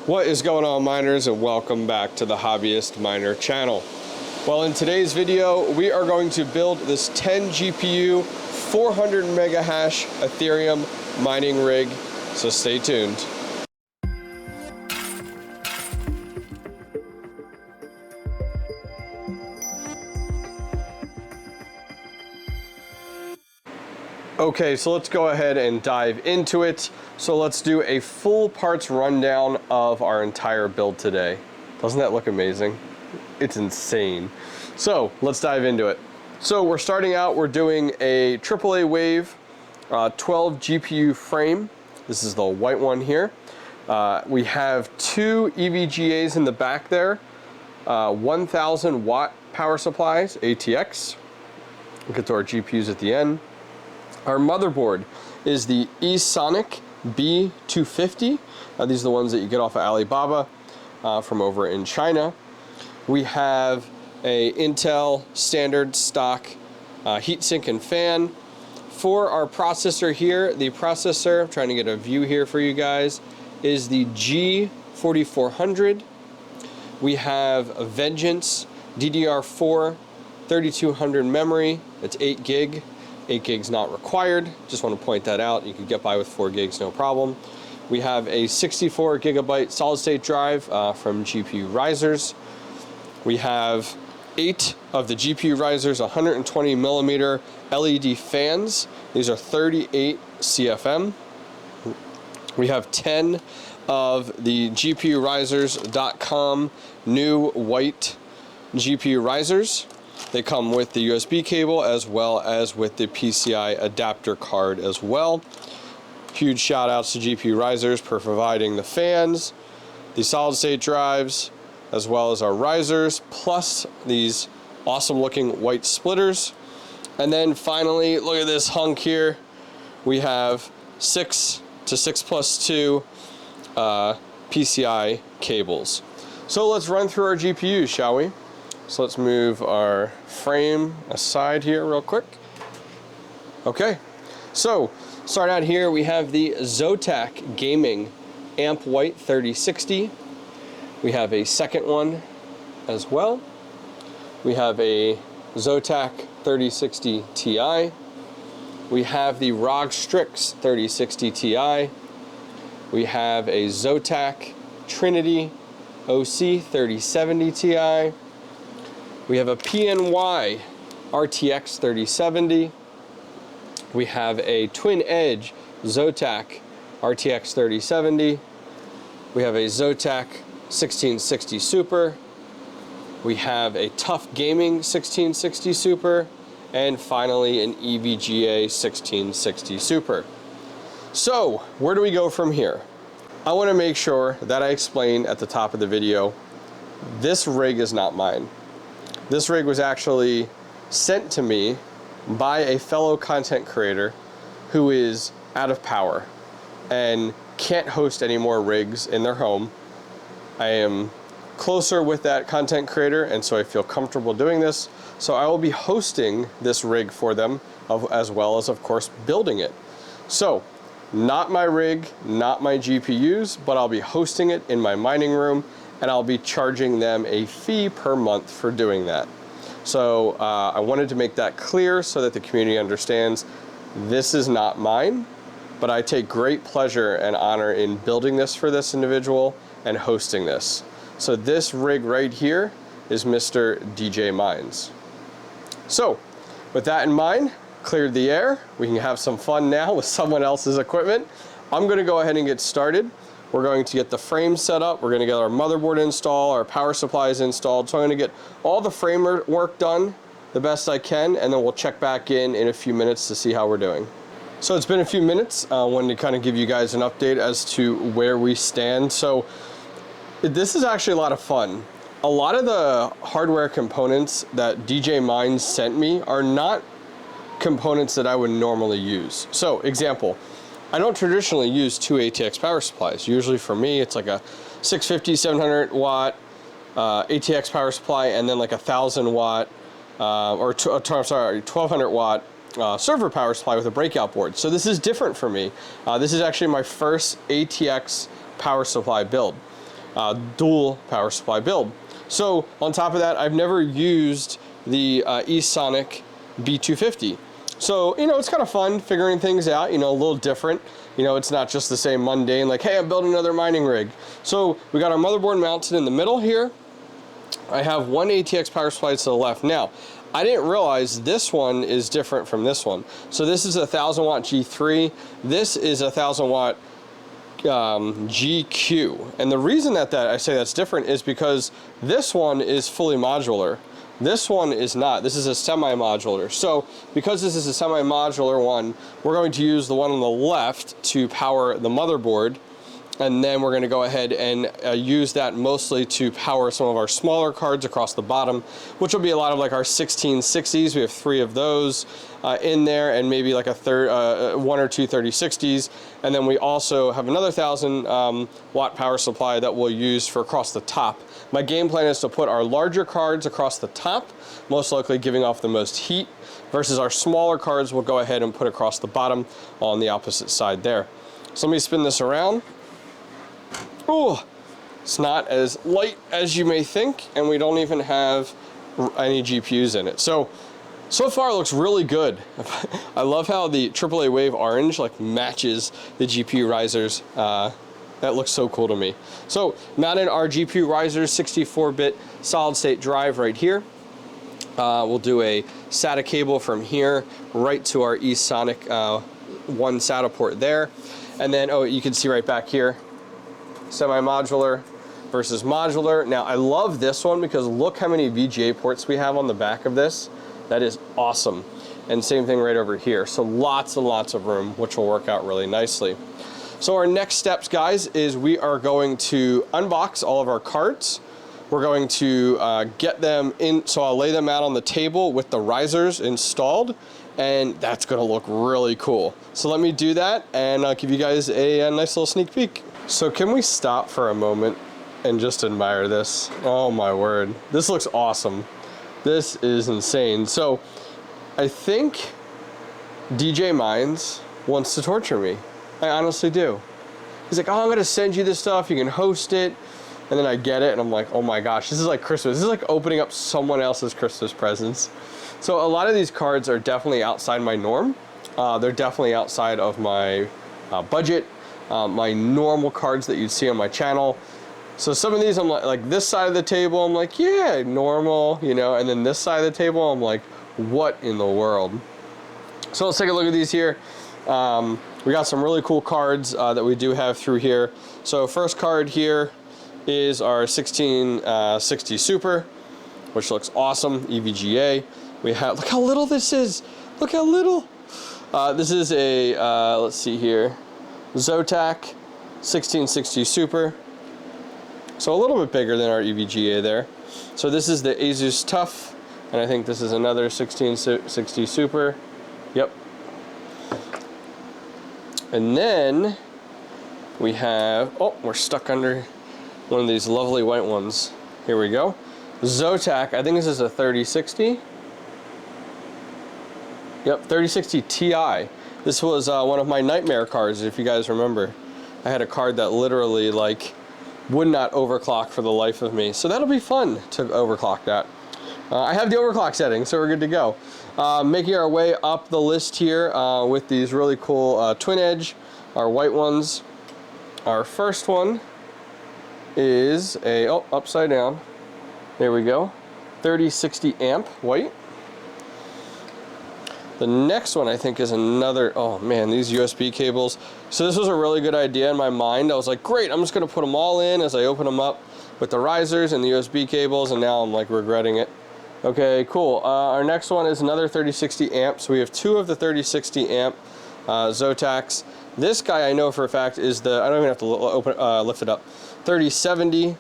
What is going on, miners, and welcome back to the Hobbyist Miner channel. Well, in today's video, we are going to build this 10 GPU, 400 mega hash Ethereum mining rig, so stay tuned. Okay, so let's go ahead and dive into it. So let's do a full parts rundown of our entire build today. Doesn't that look amazing? It's insane. So let's dive into it. So we're starting out, we're doing a AAA wave 12 GPU frame. This is the white one here. We have two EVGAs in the back there, 1000 watt power supplies, ATX. We'll get to our GPUs at the end. Our motherboard is the eSonic B250. These are the ones that you get off of Alibaba from over in China. We have a Intel standard stock heatsink and fan. For our processor here, the processor, I'm trying to get a view here for you guys, is the G4400. We have a Vengeance DDR4 3200 memory. It's 8 gig. 8 gigs not required, just want to point that out. You can get by with 4 gigs, no problem. We have a 64 gigabyte solid state drive from GPU Risers. We have 8 of the GPU Risers 120 millimeter LED fans. These are 38 CFM. We have 10 of the GPUrisers.com new white GPU Risers. They come with the USB cable as well as with the PCI adapter card as well. Huge shout outs to GPU Risers for providing the fans, the solid state drives, as well as our risers, plus these awesome looking white splitters. And then finally, look at this hunk here. We have 6 to 6+2 PCI cables. So let's run through our GPUs, shall we? So let's move our frame aside here real quick. Okay, so start out here, we have the Zotac Gaming Amp White 3060. We have a second one as well. We have a Zotac 3060 Ti. We have the ROG Strix 3060 Ti. We have a Zotac Trinity OC 3070 Ti. We have a PNY RTX 3070. We have a Twin Edge Zotac RTX 3070. We have a Zotac 1660 Super. We have a Tough Gaming 1660 Super. And finally, an EVGA 1660 Super. So, where do we go from here? I want to make sure that I explain at the top of the video, this rig is not mine. This rig was actually sent to me by a fellow content creator who is out of power and can't host any more rigs in their home. I am closer with that content creator, and so I feel comfortable doing this. So I will be hosting this rig for them, as well as, of course, building it. So, not my rig, not my GPUs, but I'll be hosting it in my mining room, and I'll be charging them a fee per month for doing that. So I wanted to make that clear so that the community understands this is not mine, but I take great pleasure and honor in building this for this individual and hosting this. So this rig right here is Mr. DJ Mines. So with that in mind, cleared the air, we can have some fun now with someone else's equipment. I'm gonna go ahead and get started. We're going to get the frame set up. We're going to get our motherboard installed, our power supplies installed. So I'm going to get all the frame work done the best I can, and then we'll check back in a few minutes to see how we're doing. So it's been a few minutes. I wanted to kind of give you guys an update as to where we stand. So this is actually a lot of fun. A lot of the hardware components that DJ Mines sent me are not components that I would normally use. So example, I don't traditionally use 2 ATX power supplies. Usually for me, it's like a 650, 700 watt ATX power supply, and then like 1000 watt, 1200 watt server power supply with a breakout board. So this is different for me. This is actually my first ATX power supply build. dual power supply build. So on top of that, I've never used the eSonic B250. So, you know, it's kind of fun figuring things out, you know, a little different. You know, it's not just the same mundane, like, hey, I'm building another mining rig. So we got our motherboard mounted in the middle here. I have one ATX power supply to the left. Now, I didn't realize this one is different from this one. So this is a 1000 watt G3. This is a 1000 watt GQ. And the reason that I say that's different is because this one is fully modular. This one is not. This is a semi-modular. So because this is a semi-modular one, we're going to use the one on the left to power the motherboard. And then we're going to go ahead and use that mostly to power some of our smaller cards across the bottom, which will be a lot of like our 1660s. We have 3 of those in there, and maybe like a 1 or 2 3060s. And then we also have another 1000 watt power supply that we'll use for across the top. My game plan is to put our larger cards across the top, most likely giving off the most heat, versus our smaller cards we'll go ahead and put across the bottom on the opposite side there. So let me spin this around. Oh, it's not as light as you may think, and we don't even have any GPUs in it. So far it looks really good. I love how the AAA Wave Orange like matches the GPU risers. That looks so cool to me. So mounted our GPU risers 64-bit solid state drive right here. We'll do a SATA cable from here right to our eSonic one SATA port there. And then, oh, you can see right back here, semi-modular versus modular. Now I love this one because look how many VGA ports we have on the back of this. That is awesome. And same thing right over here. So lots and lots of room, which will work out really nicely. So our next steps, guys, is we are going to unbox all of our cards. We're going to get them in, so I'll lay them out on the table with the risers installed, and that's gonna look really cool. So let me do that, and I'll give you guys a nice little sneak peek. So can we stop for a moment and just admire this? Oh my word, this looks awesome. This is insane. So I think DJ Mines wants to torture me. I honestly do. He's like, oh, I'm gonna send you this stuff, you can host it. And then I get it and I'm like, oh my gosh, this is like Christmas. This is like opening up someone else's Christmas presents. So a lot of these cards are definitely outside my norm. They're definitely outside of my budget, my normal cards that you'd see on my channel. So some of these I'm like this side of the table, I'm like, yeah, normal, you know, and then this side of the table, I'm like, what in the world? So let's take a look at these here. We got some really cool cards that we do have through here. So first card here is our 1660 Super, which looks awesome, EVGA. We have, look how little this is. Look how little. This is a, let's see here, Zotac 1660 Super. So a little bit bigger than our EVGA there. So this is the Asus Tough, and I think this is another 1660 Super. Yep. And then we have, oh, we're stuck under one of these lovely white ones. Here we go. Zotac, I think this is a 3060. Yep, 3060 Ti. This was one of my nightmare cards, if you guys remember. I had a card that literally like would not overclock for the life of me. So that'll be fun to overclock that. I have the overclock setting, so we're good to go. Making our way up the list here with these really cool twin edge, our white ones. Our first one is a, oh, upside down. There we go. 3060 amp white. The next one I think is another, oh man, these USB cables. So this was a really good idea in my mind. I was like, great, I'm just gonna put them all in as I open them up with the risers and the USB cables, and now I'm like regretting it. Okay, cool. Our next one is another 3060 amp. So we have 2 of the 3060 amp Zotacs. This guy I know for a fact is the, I don't even have to lift it up, 3070.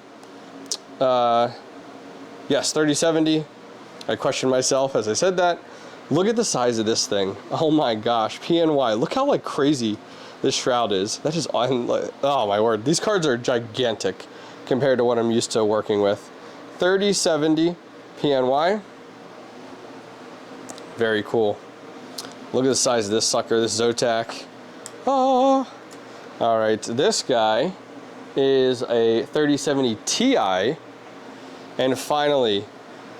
Yes, 3070. I questioned myself as I said that. Look at the size of this thing. Oh my gosh, PNY. Look how like crazy this shroud is. That is, oh my word. These cards are gigantic compared to what I'm used to working with. 3070 PNY. Very cool. Look at the size of this sucker, this Zotac. Oh. All right, this guy is a 3070 Ti. And finally,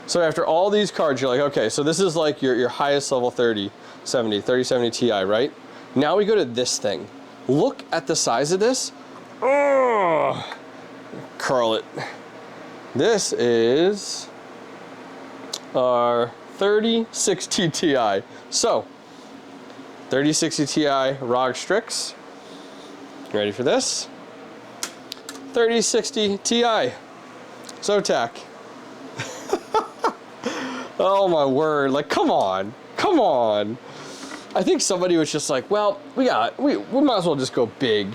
so after all these cards, you're like, okay, so this is like your highest level 3070 Ti, right? Now we go to this thing. Look at the size of this. Oh, curl it. This is our 3060 Ti. So, 3060 Ti ROG Strix. Ready for this? 3060 Ti. Zotac. Oh my word, like come on. I think somebody was just like, well, we might as well just go big.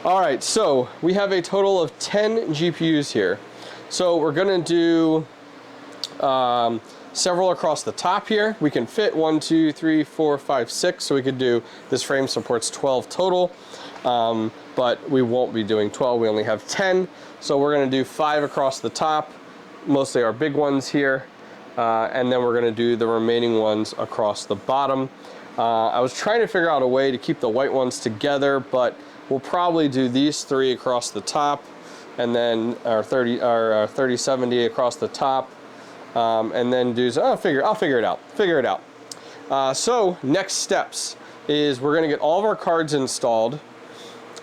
All right, so we have a total of 10 GPUs here. So we're gonna do several across the top here. We can fit 1, 2, 3, 4, 5, 6. So we could do, this frame supports 12 total, but we won't be doing 12. We only have 10. So we're gonna do 5 across the top, mostly our big ones here. And then we're gonna do the remaining ones across the bottom. I was trying to figure out a way to keep the white ones together, but we'll probably do these 3 across the top, and then our 3070 across the top, and then do, I'll figure it out. So next steps is we're gonna get all of our cards installed,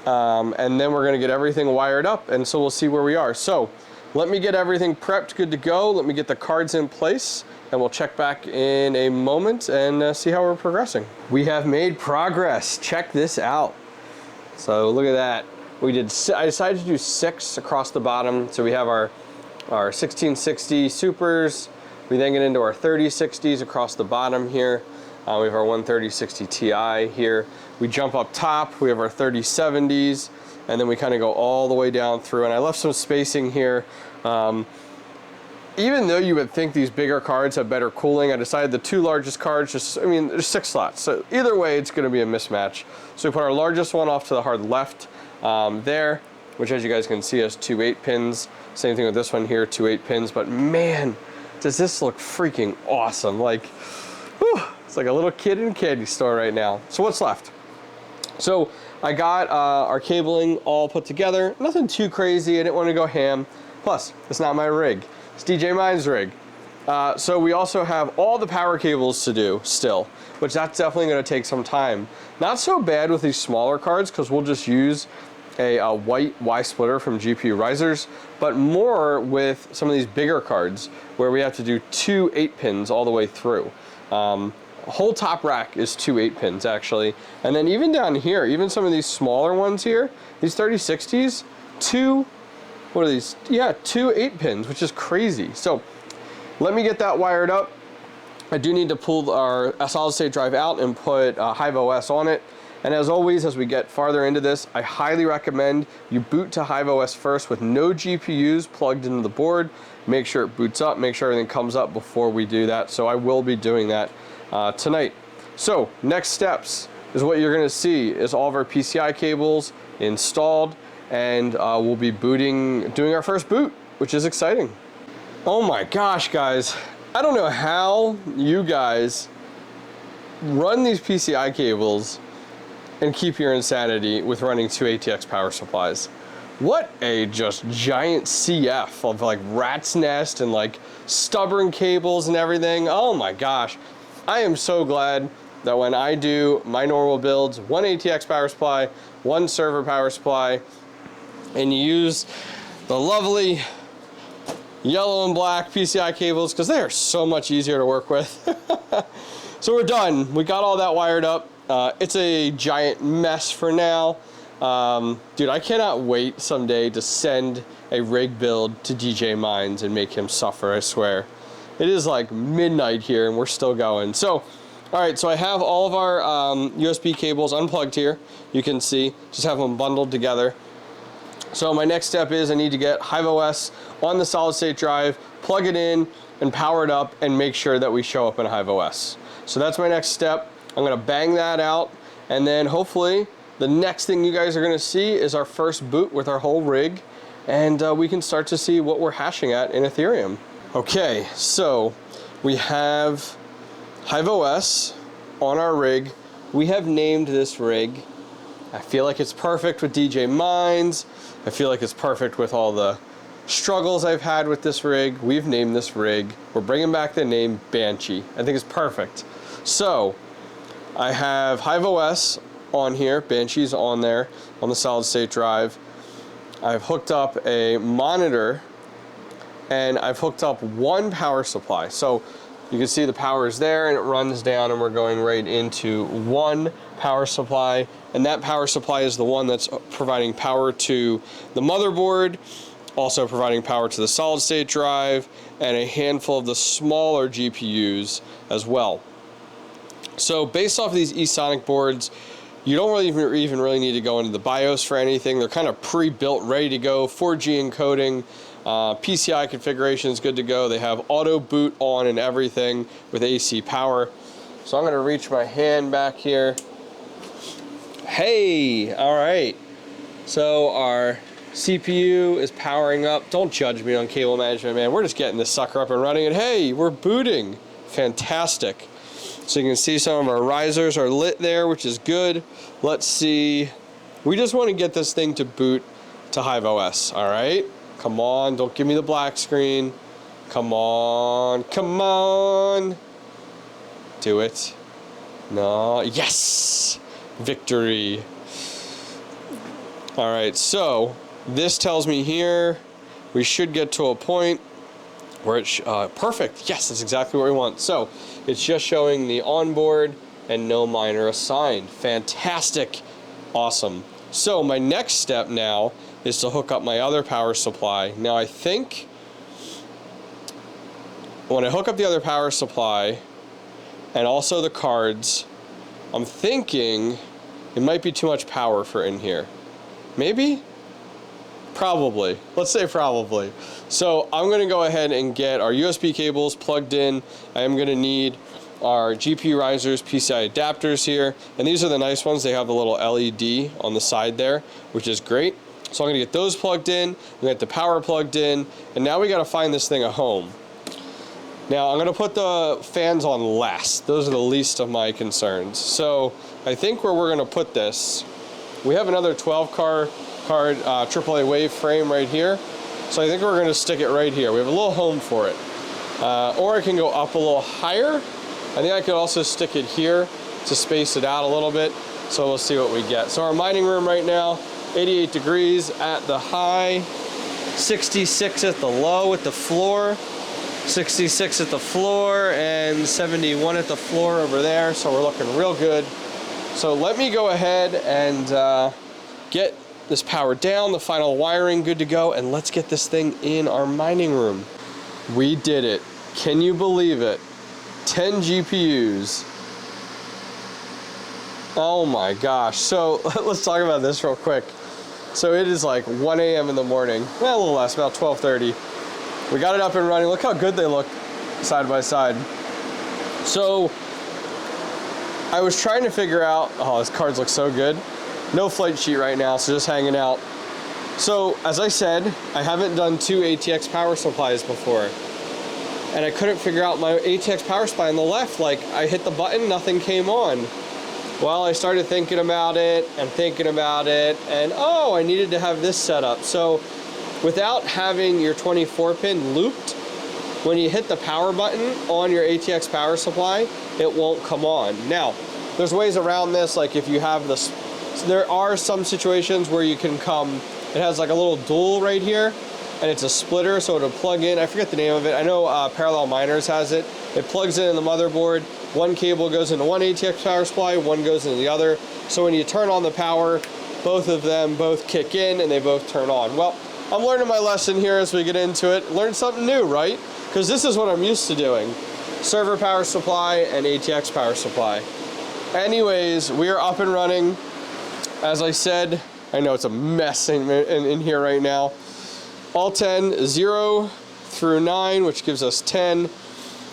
and then we're gonna get everything wired up, and so we'll see where we are. So let me get everything prepped, good to go. Let me get the cards in place, and we'll check back in a moment and see how we're progressing. We have made progress. Check this out. So look at that. I decided to do 6 across the bottom. So we have our 1660 Supers. We then get into our 3060s across the bottom here. We have our 13060 Ti here. We jump up top. We have our 3070s. And then we kind of go all the way down through. And I left some spacing here. Even though you would think these bigger cards have better cooling, I decided the 2 largest cards, there's 6 slots. So either way, it's gonna be a mismatch. So we put our largest one off to the hard left there, which as you guys can see has 2 8-pins. Same thing with this one here, 2 8-pins. But man, does this look freaking awesome. Like, whew, it's like a little kid in a candy store right now. So what's left? So I got our cabling all put together. Nothing too crazy, I didn't want to go ham. Plus, it's not my rig. It's DJ Mine's rig. So we also have all the power cables to do still, which that's definitely going to take some time. Not so bad with these smaller cards because we'll just use a white Y splitter from GPU Risers, but more with some of these bigger cards where we have to do 2 8-pins all the way through. Whole top rack is 2 8-pins actually. And then even down here, even some of these smaller ones here, these 3060s, 2 8-pins, which is crazy. So let me get that wired up. I do need to pull our solid state drive out and put HIVEOS on it. And as always, as we get farther into this, I highly recommend you boot to HIVEOS first with no GPUs plugged into the board. Make sure it boots up, make sure everything comes up before we do that. So I will be doing that tonight. So next steps is what you're gonna see is all of our PCI cables installed, and we'll be doing our first boot, which is exciting. Oh my gosh, guys. I don't know how you guys run these PCI cables and keep your insanity with running 2 ATX power supplies. What a just giant CF of like rat's nest and like stubborn cables and everything. Oh my gosh. I am so glad that when I do my normal builds, 1 ATX power supply, 1 server power supply, and you use the lovely yellow and black PCI cables because they are so much easier to work with. So we're done. We got all that wired up. It's a giant mess for now. Dude, I cannot wait someday to send a rig build to DJ Mines and make him suffer, I swear. It is like midnight here and we're still going. So, all right, so I have all of our USB cables unplugged here. You can see, just have them bundled together. So my next step is I need to get HIVEOS on the solid state drive, plug it in and power it up and make sure that we show up in HIVEOS. So that's my next step. I'm gonna bang that out, and then hopefully the next thing you guys are gonna see is our first boot with our whole rig, and we can start to see what we're hashing at in Ethereum. Okay, so we have HIVEOS on our rig. We have named this rig I feel like it's perfect with DJ Mines. I feel like it's perfect with all the struggles I've had with this rig. We've named this rig. We're bringing back the name Banshee. I think it's perfect. So I have HIVEOS on here. Banshee's on there on the solid state drive. I've hooked up a monitor and I've hooked up one power supply. So you can see the power is there and it runs down and we're going right into one power supply. And that power supply is the one that's providing power to the motherboard, also providing power to the solid state drive and a handful of the smaller GPUs as well. So based off of these eSonic boards, you don't really even really need to go into the BIOS for anything. They're kind of pre-built, ready to go, 4G encoding. PCI configuration is good to go. They have auto boot on and everything with AC power. So I'm going to reach my hand back here. Hey, all right. So our CPU is powering up. Don't judge me on cable management, man. We're just getting this sucker up and running. And hey, we're booting. Fantastic. So you can see some of our risers are lit there, which is good. Let's see. We just want to get this thing to boot to HIVEOS, all right? Come on, don't give me the black screen. Come on, come on. Do it. No, yes! Victory. All right, so this tells me here we should get to a point where it's perfect. Yes, that's exactly what we want. So it's just showing the onboard and no miner assigned. Fantastic. Awesome. So my next step now is to hook up my other power supply. Now I think when I hook up the other power supply and also the cards, I'm thinking it might be too much power for in here. Maybe? Probably. Let's say probably. So I'm going to go ahead and get our USB cables plugged in. I am going to need our GPU risers, PCI adapters here. And these are the nice ones. They have the little LED on the side there, which is great. So I'm going to get those plugged in. We get the power plugged in. And now we got to find this thing a home. Now I'm going to put the fans on last. Those are the least of my concerns. So I think where we're going to put this, we have another 12 card AAA wave frame right here. So I think we're going to stick it right here. We have a little home for it. Or I can go up a little higher. I think I could also stick it here to space it out a little bit. So we'll see what we get. So our mining room right now, 88 degrees at the high, 66 at the low at the floor, 66 at the floor, and 71 at the floor over there. So we're looking real good. So let me go ahead and get this power down, the final wiring good to go, and let's get this thing in our mining room. We did it. Can you believe it? 10 GPUs. Oh my gosh. So let's talk about this real quick. So it is like 1 a.m. in the morning. Well, a little less, about 12:30. We got it up and running. Look how good they look side by side. So I was trying to figure out, oh, these cards look so good. No flight sheet right now, so just hanging out. So as I said, I haven't done 2 ATX power supplies before. And I couldn't figure out my ATX power supply on the left. Like, I hit the button, nothing came on. Well, I started thinking about it, and oh, I needed to have this set up. So without having your 24 pin looped, when you hit the power button on your ATX power supply, it won't come on. Now, there's ways around this, like if you have this, there are some situations where you can come, it has like a little dual right here, and it's a splitter, so it'll plug in. I forget the name of it. I know Parallel Miners has it. It plugs in the motherboard. One cable goes into one ATX power supply, one goes into the other. So when you turn on the power, both of them both kick in and they both turn on. Well, I'm learning my lesson here as we get into it. Learn something new, right? Because this is what I'm used to doing. Server power supply and ATX power supply. Anyways, we are up and running. As I said, I know it's a mess in here right now. All 10, 0 through 9, which gives us 10,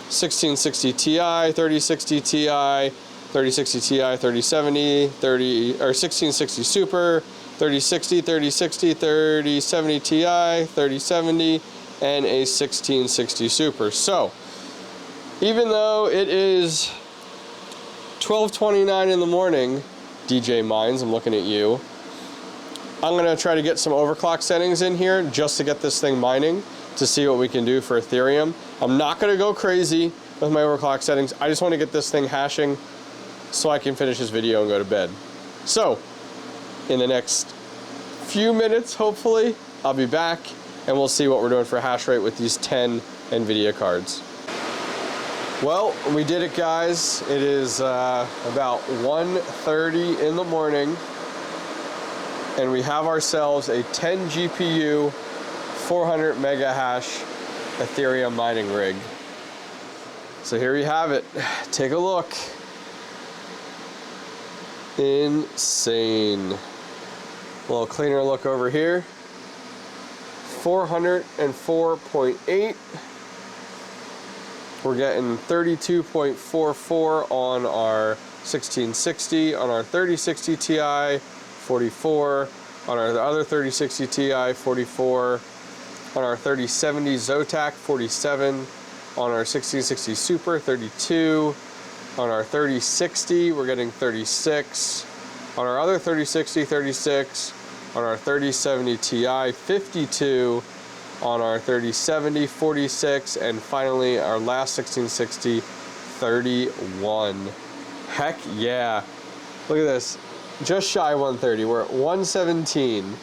1660 Ti, 3060 Ti, 3060 Ti, 3070, 1660 Super, 3060, 3060, 3070 Ti, 3070, and a 1660 Super. So, even though it is 12:29 in the morning, DJ Mines, I'm looking at you. I'm going to try to get some overclock settings in here just to get this thing mining to see what we can do for Ethereum. I'm not going to go crazy with my overclock settings. I just want to get this thing hashing so I can finish this video and go to bed. So, in the next few minutes, hopefully, I'll be back and we'll see what we're doing for hash rate with these 10 Nvidia cards. Well, we did it, guys. It is about 1:30 in the morning, and we have ourselves a 10 GPU, 400 mega hash Ethereum mining rig. So here you have it. Take a look. Insane. A little cleaner look over here. 404.8. We're getting 32.44 on our 1660, on our 3060 Ti, 44, on our other 3060 Ti, 44, on our 3070 Zotac, 47, on our 1660 Super, 32, on our 3060 we're getting 36, on our other 3060, 36, on our 3070 Ti, 52, on our 3070, 46, and finally our last 1660, 31. Heck yeah. Look at this. Just shy 130. We're at 117.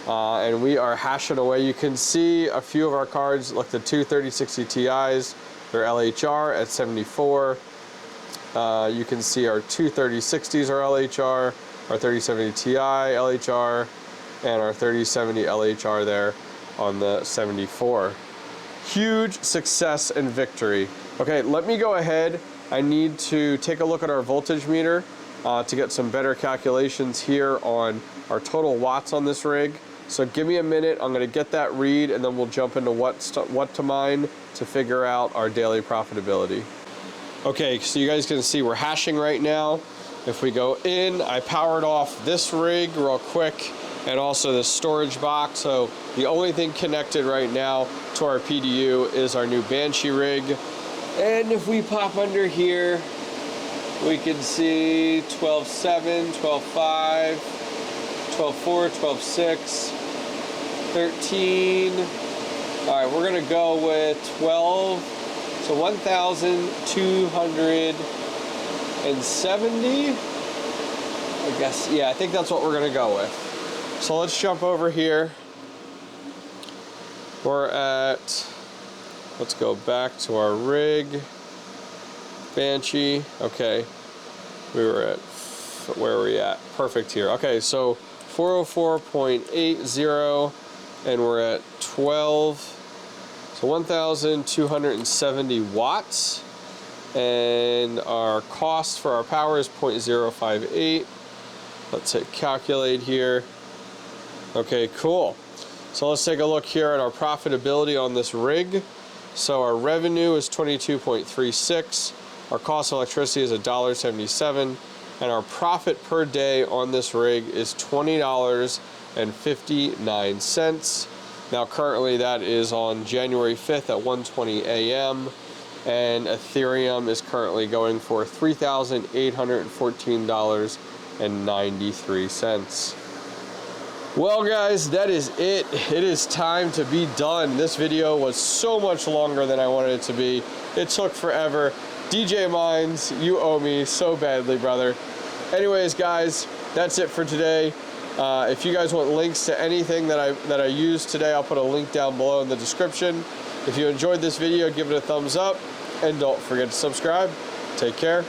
And we are hashing away. You can see a few of our cards, like the two 3060 Ti's, they're LHR at 74. You can see our two 3060s are LHR, our 3070 Ti LHR, and our 3070 LHR there on the 74. Huge success and victory. Okay, let me go ahead. I need to take a look at our voltage meter to get some better calculations here on our total watts on this rig. So give me a minute, I'm gonna get that read, and then we'll jump into what to mine to figure out our daily profitability. Okay, so you guys can see we're hashing right now. If we go in, I powered off this rig real quick, and also the storage box. So the only thing connected right now to our PDU is our new Banshee rig. And if we pop under here, we can see 12.7, 12.5, 12.4, 12.6, 13. All right, we're gonna go with 12. So 1,270. I guess, yeah, I think that's what we're gonna go with. So let's jump over here. We're at, let's go back to our rig. Banshee, okay. We were at, where are we at? Perfect here. Okay, so 404.80, and we're at 12. So 1,270 watts. And our cost for our power is 0.058. Let's hit calculate here. Okay, cool. So let's take a look here at our profitability on this rig. So our revenue is 22.36. Our cost of electricity is $1.77. And our profit per day on this rig is $20.59. Now currently that is on January 5th at 1:20 a.m. And Ethereum is currently going for $3,814.93. Well guys, that is it. It is time to be done. This video was so much longer than I wanted it to be. It took forever. DJ Mines, you owe me so badly, brother. Anyways guys, that's it for today. If you guys want links to anything that I used today, I'll put a link down below in the description. If you enjoyed this video, give it a thumbs up, and don't forget to subscribe. Take care.